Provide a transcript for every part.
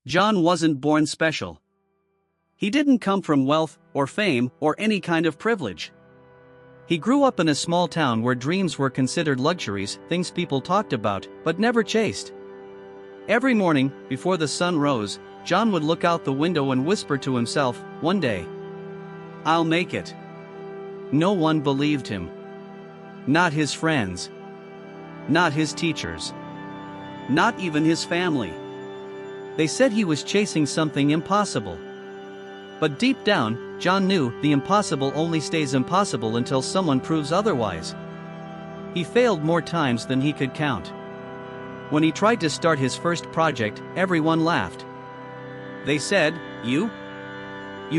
John wasn't born special. He didn't come from wealth, or fame, or any kind of privilege. He grew up in a small town where dreams were considered luxuries, things people talked about, but never chased. Every morning, before the sun rose, John would look out the window and whisper to himself, "One day, I'll make it." No one believed him. Not his friends. Not his teachers. Not even his family. They said he was chasing something impossible. But deep down, John knew the impossible only stays impossible until someone proves otherwise. He failed more times than he could count. When he tried to start his first project, everyone laughed. They said, You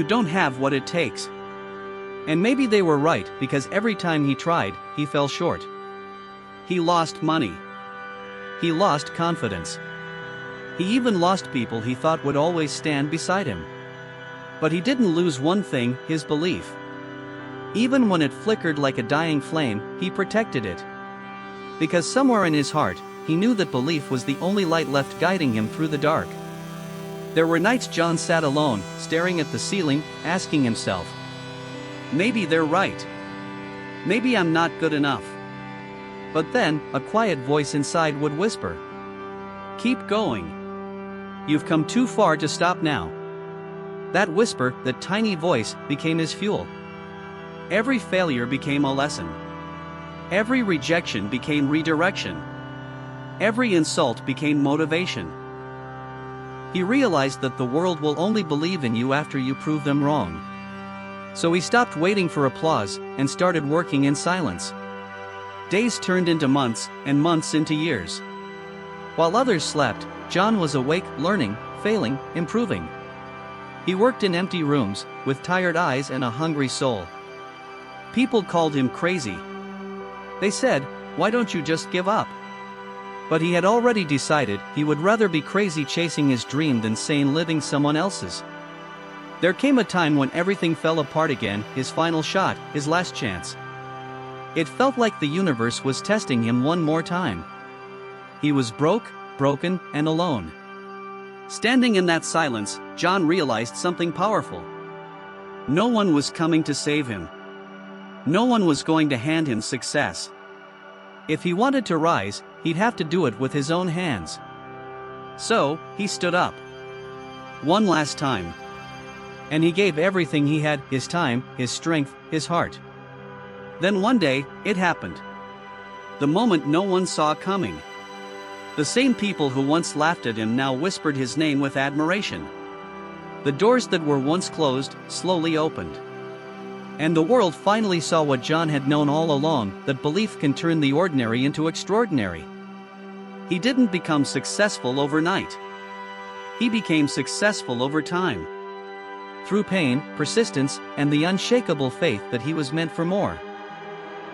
don't have what it takes." And maybe they were right, because every time he tried, he fell short. He lost money. He lost confidence. He even lost people he thought would always stand beside him. But he didn't lose one thing, his belief. Even when it flickered like a dying flame, he protected it. Because somewhere in his heart, he knew that belief was the only light left guiding him through the dark. There were nights John sat alone, staring at the ceiling, asking himself, "Maybe they're right. Maybe I'm not good enough." But then, a quiet voice inside would whisper, "Keep going. You've come too far to stop now." That whisper, that tiny voice, became his fuel. Every failure became a lesson. Every rejection became redirection. Every insult became motivation. He realized that the world will only believe in you after you prove them wrong. So he stopped waiting for applause and started working in silence. Days turned into months, and months into years. While others slept, John was awake, learning, failing, improving. He worked in empty rooms, with tired eyes and a hungry soul. People called him crazy. They said, "Why don't you just give up?" But he had already decided he would rather be crazy chasing his dream than sane living someone else's. There came a time when everything fell apart again, his final shot, his last chance. It felt like the universe was testing him one more time. He was broken, and alone. Standing in that silence, John realized something powerful. No one was coming to save him. No one was going to hand him success. If he wanted to rise, he'd have to do it with his own hands. So, he stood up. One last time. And he gave everything he had, his time, his strength, his heart. Then one day, it happened. The moment no one saw coming. The same people who once laughed at him now whispered his name with admiration. The doors that were once closed, slowly opened. And the world finally saw what John had known all along, that belief can turn the ordinary into extraordinary. He didn't become successful overnight. He became successful over time. Through pain, persistence, and the unshakable faith that he was meant for more.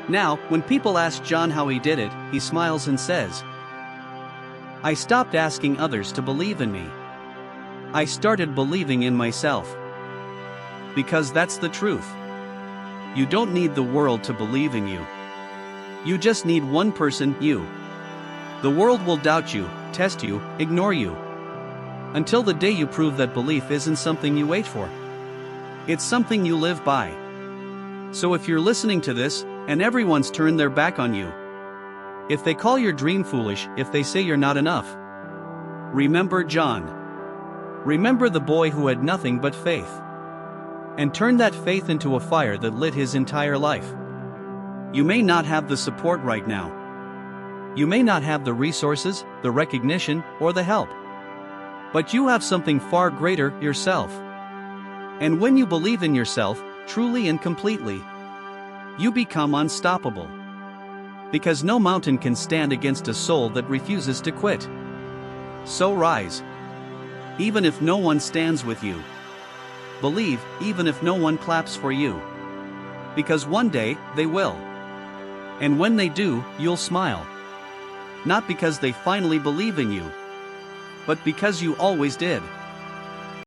Now, when people ask John how he did it, he smiles and says, "I stopped asking others to believe in me. I started believing in myself." Because that's the truth. You don't need the world to believe in you. You just need one person, you. The world will doubt you, test you, ignore you. Until the day you prove that belief isn't something you wait for. It's something you live by. So if you're listening to this, and everyone's turned their back on you, if they call your dream foolish, if they say you're not enough, remember John. Remember the boy who had nothing but faith. And turned that faith into a fire that lit his entire life. You may not have the support right now. You may not have the resources, the recognition, or the help. But you have something far greater, yourself. And when you believe in yourself, truly and completely, you become unstoppable. Because no mountain can stand against a soul that refuses to quit. So rise. Even if no one stands with you. Believe, even if no one claps for you. Because one day, they will. And when they do, you'll smile. Not because they finally believe in you, but because you always did.